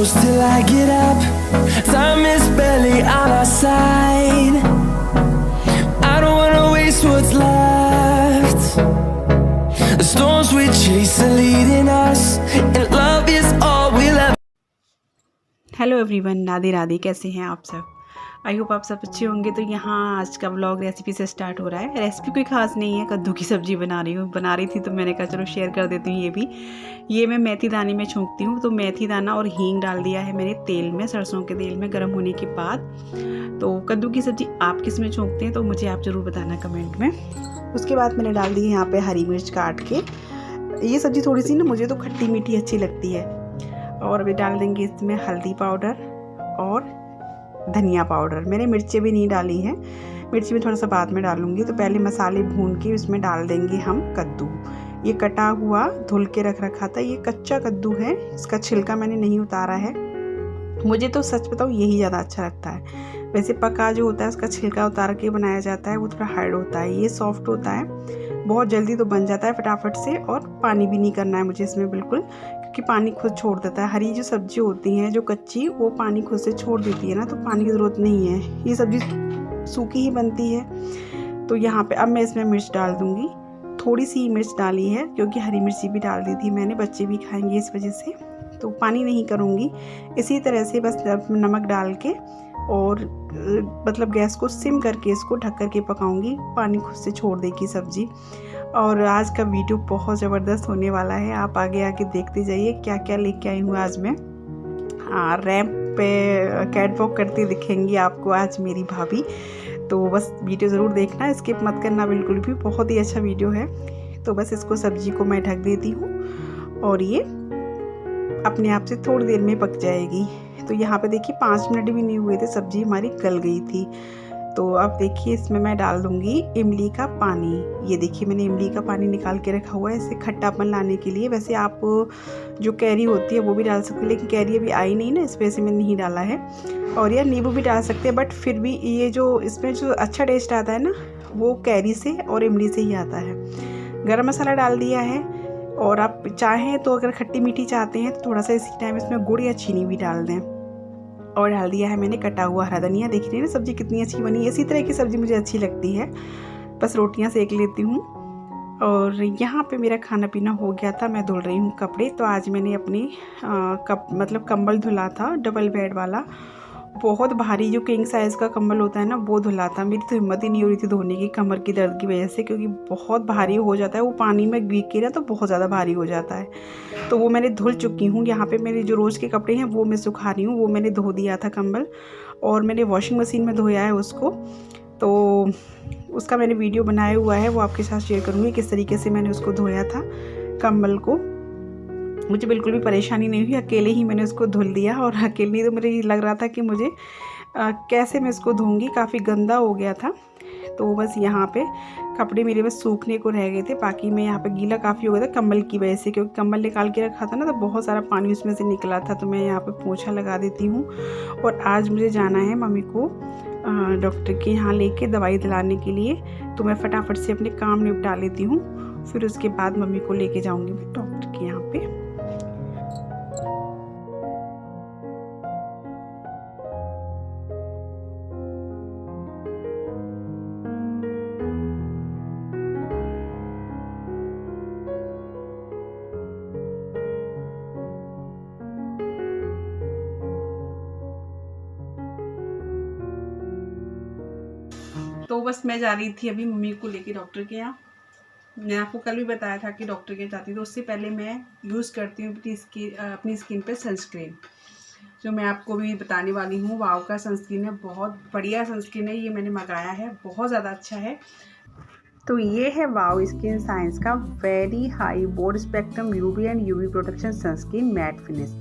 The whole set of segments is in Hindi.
close till I get up. Time is barely on our side. I don't wanna waste what's left. The storms we chase are leading us, and love is all we'll ever. Hello everyone, Radhe Radhe. कैसे हैं आप सब? आई होप आप सब अच्छे होंगे। तो यहाँ आज का व्लॉग रेसिपी से स्टार्ट हो रहा है। रेसिपी कोई ख़ास नहीं है, कद्दू की सब्ज़ी बना रही थी तो मैंने कहा चलो शेयर कर देती हूँ। ये मैं मेथी दाने में छौंकती हूँ। तो मेथी दाना और हींग डाल दिया है मैंने तेल में, सरसों के तेल में गर्म होने के बाद। तो कद्दू की सब्ज़ी आप किस में छौंकते हैं तो मुझे आप ज़रूर बताना कमेंट में। उसके बाद मैंने डाल दी है यहाँ पर हरी मिर्च काट के। ये सब्ज़ी थोड़ी सी ना मुझे तो खट्टी मीठी अच्छी लगती है। और अभी डाल देंगे इसमें हल्दी पाउडर और धनिया पाउडर। मैंने मिर्चें भी नहीं डाली हैं, मिर्ची भी थोड़ा सा बाद में डालूंगी। तो पहले मसाले भून के इसमें डाल देंगे हम कद्दू। ये कटा हुआ धुल के रख रखा था, ये कच्चा कद्दू है, इसका छिलका मैंने नहीं उतारा है। मुझे तो सच बताऊँ यही ज़्यादा अच्छा लगता है। वैसे पका जो होता है उसका छिलका उतार के बनाया जाता है, वो थोड़ा हार्ड होता है। ये सॉफ्ट होता है, बहुत जल्दी तो बन जाता है फटाफट से। और पानी भी नहीं करना है मुझे इसमें बिल्कुल, क्योंकि पानी खुद छोड़ देता है। हरी जो सब्जी होती हैं जो कच्ची, वो पानी खुद से छोड़ देती है ना, तो पानी की ज़रूरत नहीं है। ये सब्ज़ी सूखी ही बनती है। तो यहाँ पे अब मैं इसमें मिर्च डाल दूँगी। थोड़ी सी मिर्च डाली है क्योंकि हरी मिर्ची भी डाल दी थी मैंने, बच्चे भी खाएंगे इस वजह से। तो पानी नहीं करूँगी, इसी तरह से बस नमक डाल के और मतलब गैस को सिम करके इसको ढक कर के पकाऊंगी। पानी खुद से छोड़ देगी सब्ज़ी। और आज का वीडियो बहुत ज़बरदस्त होने वाला है, आप आगे आके देखते जाइए क्या क्या लेके आई हूँ आज मैं। रैंप पे कैट वॉक करती दिखेंगी आपको आज मेरी भाभी। तो बस वीडियो ज़रूर देखना, स्किप मत करना बिल्कुल भी, बहुत ही अच्छा वीडियो है। तो बस इसको सब्ज़ी को मैं ढक देती हूँ और ये अपने आप से थोड़ी देर में पक जाएगी। तो यहाँ पे देखिए 5 मिनट भी नहीं हुए थे, सब्ज़ी हमारी गल गई थी। तो अब देखिए इसमें मैं डाल दूँगी इमली का पानी। ये देखिए मैंने इमली का पानी निकाल के रखा हुआ है इसे खट्टापन लाने के लिए। वैसे आप जो कैरी होती है वो भी डाल सकते हैं, लेकिन कैरी अभी आई नहीं ना, इस वजह से मैंने नहीं डाला है। और या नींबू भी डाल सकते हैं, बट फिर भी ये जो इसमें जो अच्छा टेस्ट आता है ना, वो कैरी से और इमली से ही आता है। गरम मसाला डाल दिया है। और आप चाहें तो अगर खट्टी मीठी चाहते हैं तो थोड़ा सा इसी टाइम इसमें गुड़ या चीनी भी डाल दें। और डाल दिया है मैंने कटा हुआ हरा धनिया। देख रही है ना सब्ज़ी कितनी अच्छी बनी है। इसी तरह की सब्ज़ी मुझे अच्छी लगती है। बस रोटियां सेक लेती हूँ। और यहाँ पे मेरा खाना पीना हो गया था, मैं धुल रही हूँ कपड़े। तो आज मैंने अपनी मतलब कंबल धुला था, डबल बेड वाला, बहुत भारी जो किंग साइज़ का कंबल होता है ना, वो धुला था। मेरी तो हिम्मत ही नहीं हो रही थी धोने की, कमर की दर्द की वजह से, क्योंकि बहुत भारी हो जाता है वो पानी में भीग के ना, तो बहुत ज़्यादा भारी हो जाता है। तो वो मैंने धुल चुकी हूँ। यहाँ पे मेरे जो रोज़ के कपड़े हैं वो मैं सुखा रही हूँ। वो मैंने धो दिया था कंबल, और मैंने वॉशिंग मशीन में धोया है उसको। तो उसका मैंने वीडियो बनाया हुआ है, वो आपके साथ शेयर करूँगी किस तरीके से मैंने उसको धोया था कंबल को। मुझे बिल्कुल भी परेशानी नहीं हुई, अकेले ही मैंने उसको धुल दिया। और अकेले तो मुझे लग रहा था कि मुझे कैसे मैं इसको धोऊंगी, काफ़ी गंदा हो गया था। तो बस यहाँ पे कपड़े मेरे बस सूखने को रह गए थे, बाकी मैं यहाँ पे गीला काफ़ी हो गया था कंबल की वजह से, क्योंकि कंबल निकाल के रखा था ना, तो बहुत सारा पानी उसमें से निकला था। तो मैं यहाँ पे पोछा लगा देती हूँ। और आज मुझे जाना है मम्मी को डॉक्टर के यहाँ लेके दवाई दिलाने के लिए। तो मैं फटाफट से अपने काम निपटा लेती हूँ, फिर उसके बाद मम्मी को लेके जाऊँगी मैं डॉक्टर के यहाँ पे। तो बस मैं जा रही थी अभी मम्मी को लेके डॉक्टर के यहाँ। मैंने आपको कल भी बताया था कि डॉक्टर के यहाँ जाती, तो उससे पहले मैं यूज़ करती हूँ अपनी स्किन पे सनस्क्रीन, जो मैं आपको भी बताने वाली हूँ। वाव का सनस्क्रीन है, बहुत बढ़िया सनस्क्रीन है, ये मैंने मंगाया है, बहुत ज़्यादा अच्छा है। तो ये है वाव स्किन साइंस का very high board spectrum UV and UV protection sunscreen matte finish.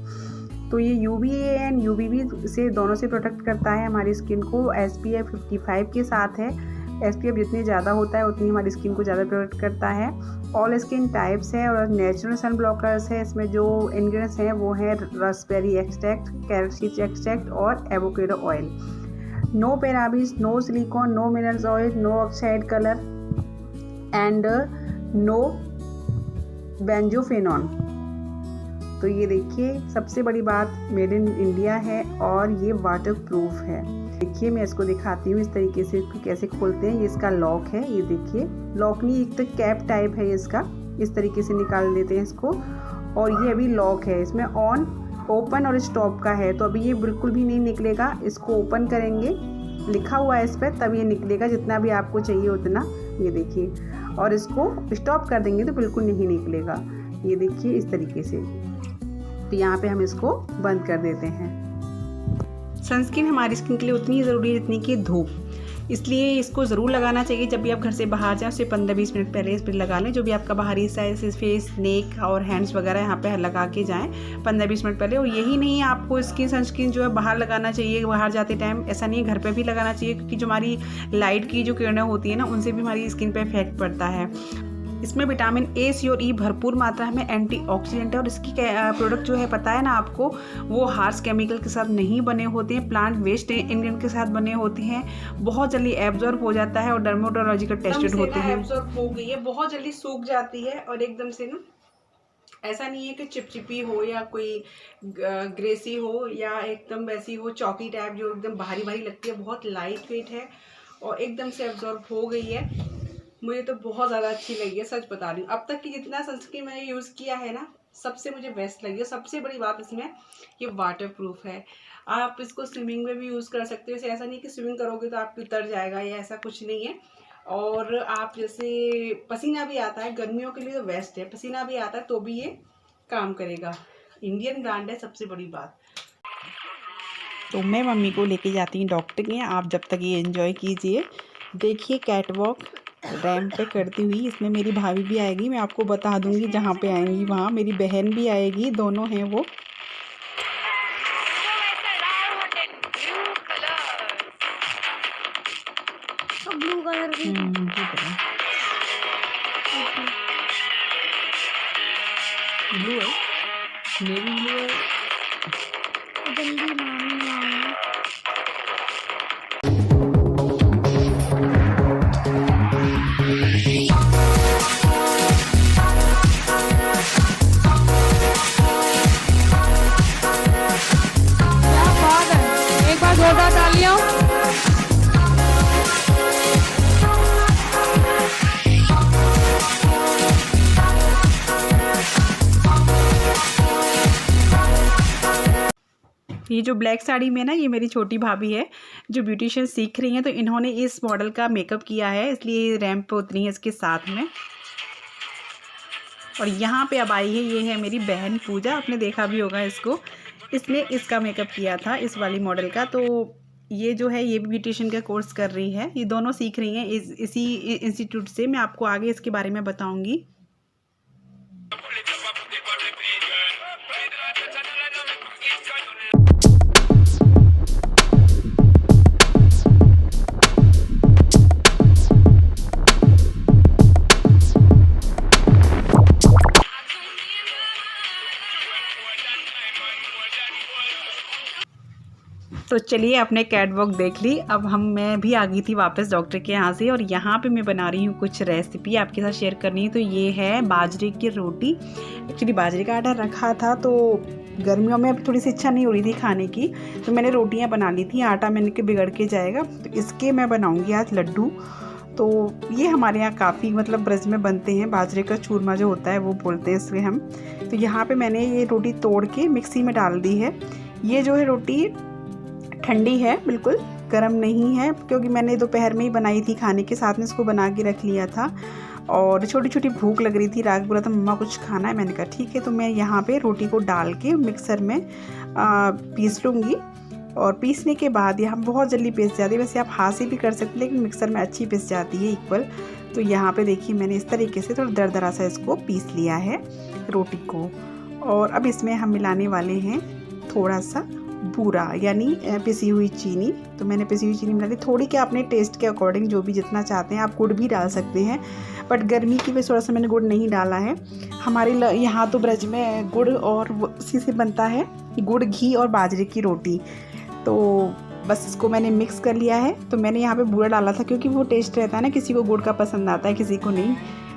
तो ये UVA एंड UVB से दोनों से प्रोटेक्ट करता है हमारी स्किन को। SPF 55 के साथ है। SPF जितनी ज़्यादा होता है उतनी हमारी स्किन को ज़्यादा प्रोटेक्ट करता है। ऑल स्किन टाइप्स है और नेचुरल सन ब्लॉकर्स है। इसमें जो इंग्रेडिएंट्स हैं वो है raspberry extract, carrot seeds extract और avocado oil. No parabens, no silicone, no minerals oil, no oxide colour and no benzophenone. तो ये देखिए, सबसे बड़ी बात मेड इन इंडिया है और ये वाटर प्रूफ है। देखिए मैं इसको दिखाती हूँ इस तरीके से इसको कैसे खोलते हैं। ये इसका लॉक है, ये देखिए लॉक नहीं, एक तो कैप टाइप है इसका, इस तरीके से निकाल देते हैं इसको। और ये अभी लॉक है, इसमें ऑन ओपन और स्टॉप का है, तो अभी ये बिल्कुल भी नहीं निकलेगा। इसको ओपन करेंगे, लिखा हुआ है इस पर, तब ये निकलेगा जितना भी आपको चाहिए उतना। ये देखिए, और इसको स्टॉप कर देंगे तो बिल्कुल नहीं निकलेगा। ये देखिए इस तरीके से। तो यहाँ पे हम इसको बंद कर देते हैं। सनस्क्रीन हमारी स्किन के लिए उतनी ही ज़रूरी है जितनी कि धूप, इसलिए इसको ज़रूर लगाना चाहिए। जब भी आप घर से बाहर जाएं उससे 15-20 मिनट पहले इस पर लगा लें। जो भी आपका बाहरी हिस्सा है, फेस, नेक और हैंड्स वगैरह यहाँ पे लगा के जाएं 15-20 मिनट पहले। और यही नहीं, आपको इसकी सनस्क्रीन जो है बाहर लगाना चाहिए, बाहर जाते टाइम। ऐसा नहीं है, घर पे भी लगाना चाहिए, क्योंकि जो हमारी लाइट की जो किरणें होती है ना, उनसे भी हमारी स्किन पे इफेक्ट पड़ता है। इसमें विटामिन ए, सी और ई भरपूर मात्रा में एंटीऑक्सीडेंट है। और इसकी प्रोडक्ट जो है पता है ना आपको, वो हार्श केमिकल के साथ नहीं बने होते हैं, प्लांट वेस्ट इंग्रेडिएंट के साथ बने होते हैं। बहुत जल्दी एब्जॉर्ब हो जाता है और डर्मेटोलॉजिकल टेस्टेड होते हैं। एब्जॉर्ब हो गई है, बहुत जल्दी सूख जाती है और एकदम से ना, ऐसा नहीं है कि चिपचिपी हो या कोई ग्रेसी हो या एकदम वैसी हो चौकी टाइप जो एकदम भारी भारी लगती है। बहुत लाइट वेट है और एकदम से एब्जॉर्ब हो गई है। मुझे तो बहुत ज़्यादा अच्छी लगी है, सच बता रही हूँ। अब तक की जितना सनस्क्रीन मैंने यूज़ किया है ना, सबसे मुझे बेस्ट लगी है। सबसे बड़ी बात इसमें ये वाटर प्रूफ है। आप इसको स्विमिंग में भी यूज़ कर सकते हो। ऐसा नहीं कि स्विमिंग करोगे तो आप उतर जाएगा, या ऐसा कुछ नहीं है। और आप जैसे पसीना भी आता है, गर्मियों के लिए तो बेस्ट है, पसीना भी आता है तो भी ये काम करेगा। इंडियन ब्रांड है, सबसे बड़ी बात। तो मैं मम्मी को लेके जाती हूँ डॉक्टर के। आप जब तक ये एंजॉय कीजिए। देखिए कैटवॉक रैंप पे करती हुई, इसमें मेरी भाभी भी आएगी, मैं आपको बता दूंगी जहाँ पे आएंगी वहाँ। मेरी बहन भी आएगी, दोनों हैं वो। ब्लू कलर की ब्लू है, नेवी ब्लू है। जल्दी मामी आए। जोरदार तालियां। ये जो ब्लैक साड़ी में ना, ये मेरी छोटी भाभी है जो ब्यूटिशियन सीख रही हैं, तो इन्होंने इस मॉडल का मेकअप किया है, इसलिए रैंप पे उतरी है इसके साथ में। और यहाँ पे अब आई है, ये है मेरी बहन पूजा, आपने देखा भी होगा इसको। इसने इसका मेकअप किया था, इस वाली मॉडल का। तो ये जो है, ये भी ब्यूटिशियन का कोर्स कर रही है। ये दोनों सीख रही हैं इसी इंस्टीट्यूट से। मैं आपको आगे इसके बारे में बताऊँगी। तो चलिए, अपने कैटवॉक देख ली। अब मैं भी आ गई थी वापस डॉक्टर के यहाँ से, और यहाँ पे मैं बना रही हूँ कुछ रेसिपी आपके साथ शेयर करनी है। तो ये है बाजरे की रोटी। एक्चुअली बाजरे का आटा रखा था, तो गर्मियों में अब थोड़ी सी इच्छा नहीं हो रही थी खाने की, तो मैंने रोटियाँ बना ली थी। आटा मैंने के बिगड़ के जाएगा, तो इसके मैं बनाऊँगी आज लड्डू। तो ये हमारे यहाँ काफ़ी मतलब ब्रज में बनते हैं, बाजरे का चूरमा जो होता है वो बोलते हैं इसमें हम। तो यहाँ पे मैंने ये रोटी तोड़ के मिक्सी में डाल दी है। ये जो है रोटी ठंडी है, बिल्कुल गर्म नहीं है, क्योंकि मैंने दोपहर में ही बनाई थी खाने के साथ में, इसको बना के रख लिया था। और छोटी छोटी भूख लग रही थी, राग बोला था मम्मा कुछ खाना है, मैंने कहा ठीक है। तो मैं यहाँ पे रोटी को डाल के मिक्सर में पीस लूँगी। और पीसने के बाद यहाँ बहुत जल्दी पिस जाती है, वैसे आप हाथ से भी कर सकते हैं, लेकिन मिक्सर में अच्छी पिस जाती है इक्वल। तो यहाँ पे देखिए मैंने इस तरीके से थोड़ा दरदरा सा इसको पीस लिया है रोटी को। और अब इसमें हम मिलाने वाले हैं थोड़ा सा बूरा, यानी पिसी हुई चीनी। तो मैंने पिसी हुई चीनी मिला दी थोड़ी, क्या अपने टेस्ट के अकॉर्डिंग जो भी जितना चाहते हैं। आप गुड़ भी डाल सकते हैं, बट गर्मी की वजह से थोड़ा सा मैंने गुड़ नहीं डाला है। हमारे यहाँ तो ब्रज में गुड़ और उसी से बनता है, गुड़, घी और बाजरे की रोटी। तो बस इसको मैंने मिक्स कर लिया है। तो मैंने यहाँ पे बूरा डाला था, क्योंकि वो टेस्ट रहता है ना, किसी को गुड़ का पसंद आता है, किसी को नहीं।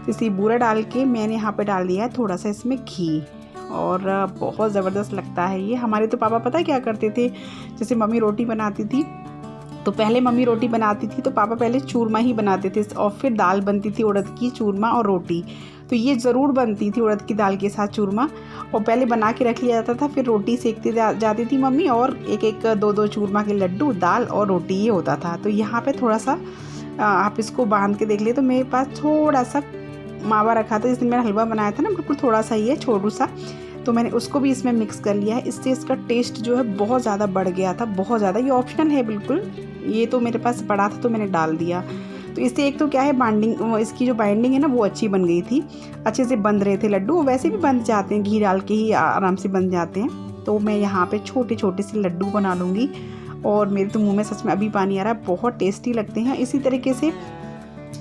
इसलिए बूरा डाल के मैंने यहाँ पे डाल दिया है थोड़ा सा इसमें घी। और बहुत ज़बरदस्त लगता है ये। हमारे तो पापा पता है क्या करते थे, जैसे मम्मी रोटी बनाती थी तो पहले मम्मी रोटी बनाती थी तो पापा पहले चूरमा ही बनाते थे और फिर दाल बनती थी उड़द की, चूरमा और रोटी। तो ये ज़रूर बनती थी उड़द की दाल के साथ चूरमा, और पहले बना के रख लिया जाता था, फिर रोटी सेकती जाती थी मम्मी, और एक एक दो दो चूरमा के लड्डू, दाल और रोटी ये होता था। तो यहाँ पे थोड़ा सा आप इसको बांध के देख लिए, तो मेरे पास थोड़ा सा मावा रखा था, जिस दिन मैंने हलवा बनाया था ना, बिल्कुल थोड़ा सा ही है, छोटू सा, तो मैंने उसको भी इसमें मिक्स कर लिया है। इससे इसका टेस्ट जो है बहुत ज़्यादा बढ़ गया था, बहुत ज़्यादा। ये ऑप्शनल है बिल्कुल, ये तो मेरे पास पड़ा था तो मैंने डाल दिया। तो इससे एक तो क्या है, बाइंडिंग, इसकी जो बाइंडिंग है ना वो अच्छी बन गई थी, अच्छे से बन रहे थे लड्डू, वैसे भी बन जाते हैं, घी डाल के ही आराम से बन जाते हैं। तो मैं यहाँ पे छोटे छोटे से लड्डू बना लूँगी, और मेरे तो मुँह में सच में अभी पानी आ रहा है, बहुत टेस्टी लगते हैं। इसी तरीके से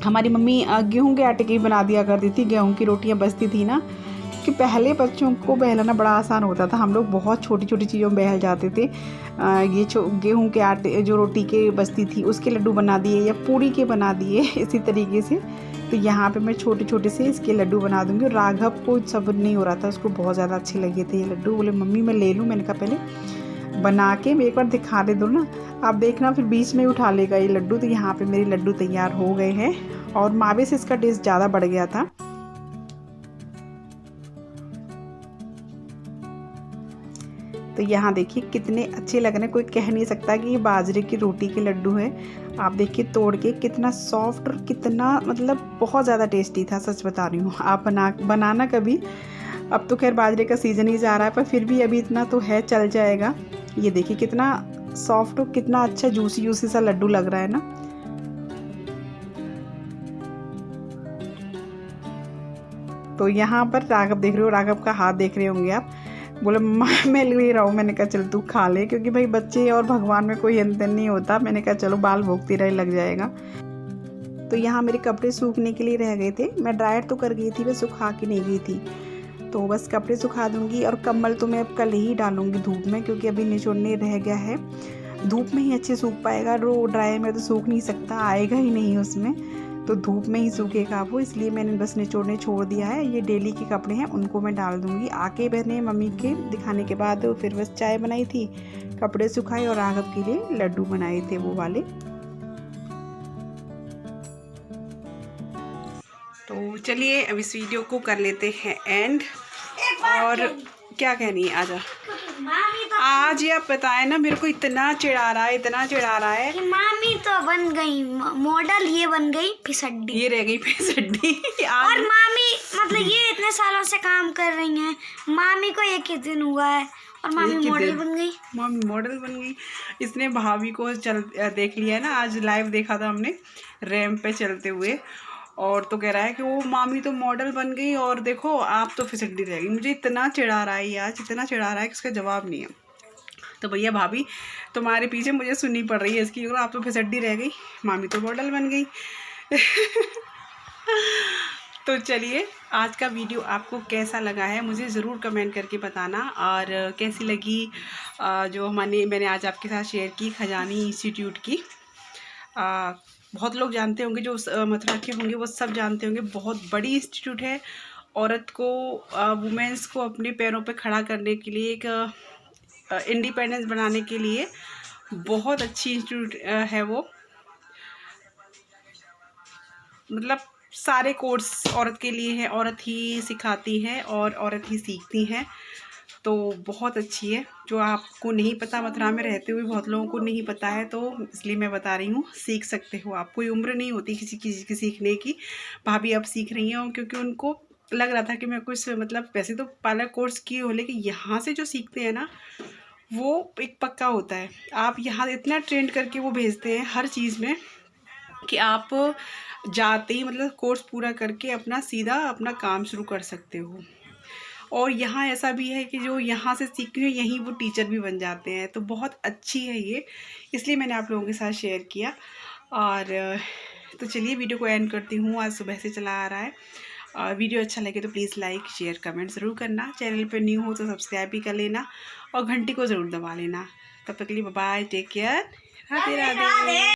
हमारी मम्मी गेहूं के आटे की बना दिया करती थी, गेहूं की रोटियां बचती थी ना, कि पहले बच्चों को बहलाना बड़ा आसान होता था, हम लोग बहुत छोटी छोटी चीज़ों में बहल जाते थे। ये गेहूं के आटे जो रोटी के बचती थी उसके लड्डू बना दिए, या पूड़ी के बना दिए इसी तरीके से। तो यहाँ पे मैं छोटे छोटे से इसके लड्डू बना दूँगी। और राघव को सब्र नहीं हो रहा था, उसको बहुत ज़्यादा अच्छे लगे थे ये लड्डू, बोले मम्मी मैं ले लूँ। मैंने कहा पहले बना के मैं एक बार दिखा दे दो ना, आप देखना फिर बीच में उठा लेगा ये लड्डू। तो यहाँ पे मेरे लड्डू तैयार हो गए हैं, और मावे से इसका टेस्ट ज़्यादा बढ़ गया था। तो यहाँ देखिए कितने अच्छे लग रहे हैं, कोई कह नहीं सकता कि ये बाजरे की रोटी के लड्डू है। आप देखिए तोड़ के कितना सॉफ्ट और कितना मतलब बहुत ज़्यादा टेस्टी था, सच बता रही हूँ। आप बनाना कभी, अब तो खैर बाजरे का सीज़न ही जा रहा है, पर फिर भी अभी इतना तो है, चल जाएगा। ये देखिए कितना सॉफ्ट और कितना अच्छा जूसी जूसी सा लड्डू लग रहा है ना। तो यहाँ पर राघव देख रहे हो, राघव का हाथ देख रहे होंगे आप, बोले मम्मा मैं ले रहा हूँ। मैंने कहा चल तू खा ले, क्योंकि भाई बच्चे और भगवान में कोई अंतर नहीं होता। मैंने कहा चलो बाल भोगती रहे, लग जाएगा। तो यहाँ मेरे कपड़े सूखने के लिए रह गए थे, मैं ड्रायर तो कर गई थी, मैं सुखा के नहीं गई थी, तो बस कपड़े सुखा दूँगी। और कम्बल तो मैं अब कल ही डालूँगी धूप में, क्योंकि अभी निचोड़ने रह गया है, धूप में ही अच्छे सूख पाएगा, रो ड्रायर में तो सूख नहीं सकता, आएगा ही नहीं उसमें, तो धूप में ही सूखेगा वो, इसलिए मैंने बस निचोड़ने छोड़ दिया है। ये डेली के कपड़े हैं, उनको मैं डाल दूँगी। आके मैंने मम्मी के दिखाने के बाद फिर बस चाय बनाई थी, कपड़े सुखाए और राघव के लिए लड्डू बनाए थे वो वाले। तो चलिए अब इस वीडियो को कर लेते हैं एंड। और क्या कहनी है, आजा आज ये आप बताएं ना, मेरे को इतना चिढ़ा रहा है, इतना चिढ़ा रहा है कि मामी तो बन गई मॉडल, ये बन गई फिसड्डी, ये रह गई फिसड्डी। और मामी मतलब ये इतने सालों से काम कर रही हैं, मामी को एक ही दिन हुआ है और मामी मॉडल बन गई। मामी मॉडल बन गई। इसने भाभी को देख लिया है ना, आज लाइव देखा था हमने रैंप पे चलते हुए, और तो कह रहा है कि वो मामी तो मॉडल बन गई और देखो आप तो फिसड्डी रह गई। मुझे इतना चिढ़ा रहा है आज, इतना चिढ़ा रहा है कि उसका जवाब नहीं है। तो भैया भाभी तुम्हारे पीछे मुझे सुननी पड़ रही है इसकी, क्योंकि आप तो फिसड्डी रह गई, मामी तो मॉडल बन गई। तो चलिए आज का वीडियो आपको कैसा लगा है मुझे ज़रूर कमेंट करके बताना, और कैसी लगी जो मैंने आज आपके साथ शेयर की खजानी इंस्टीट्यूट की। बहुत लोग जानते होंगे, जो मथुरा के होंगे वो सब जानते होंगे, बहुत बड़ी इंस्टीट्यूट है। औरत को, वुमेंस को अपने पैरों पे खड़ा करने के लिए, एक इंडिपेंडेंस बनाने के लिए बहुत अच्छी इंस्टीट्यूट है वो। मतलब सारे कोर्स औरत के लिए है, औरत ही सिखाती है और औरत ही सीखती हैं, तो बहुत अच्छी है। जो आपको नहीं पता, मथुरा में रहते हुए बहुत लोगों को नहीं पता है, तो इसलिए मैं बता रही हूँ, सीख सकते हो आप। कोई उम्र नहीं होती किसी चीज़ की सीखने की। भाभी अब सीख रही हैं, क्योंकि उनको लग रहा था कि मैं कुछ मतलब वैसे तो पार्लर कोर्स की हो, लेकिन यहाँ से जो सीखते हैं ना वो एक पक्का होता है। आप यहाँ इतना ट्रेंड करके वो भेजते हैं हर चीज़ में कि आप जाते ही मतलब कोर्स पूरा करके अपना सीधा अपना काम शुरू कर सकते हो। और यहाँ ऐसा भी है कि जो यहाँ से सीख रहे यहीं वो टीचर भी बन जाते हैं, तो बहुत अच्छी है ये, इसलिए मैंने आप लोगों के साथ शेयर किया। और तो चलिए वीडियो को एंड करती हूँ, आज सुबह से चला आ रहा है। और वीडियो अच्छा लगे तो प्लीज़ लाइक शेयर कमेंट ज़रूर करना, चैनल पर न्यू हो तो सब्सक्राइब भी कर लेना और घंटी को ज़रूर दबा लेना। तब तक के लिए bye, take care, Radhe Radhe.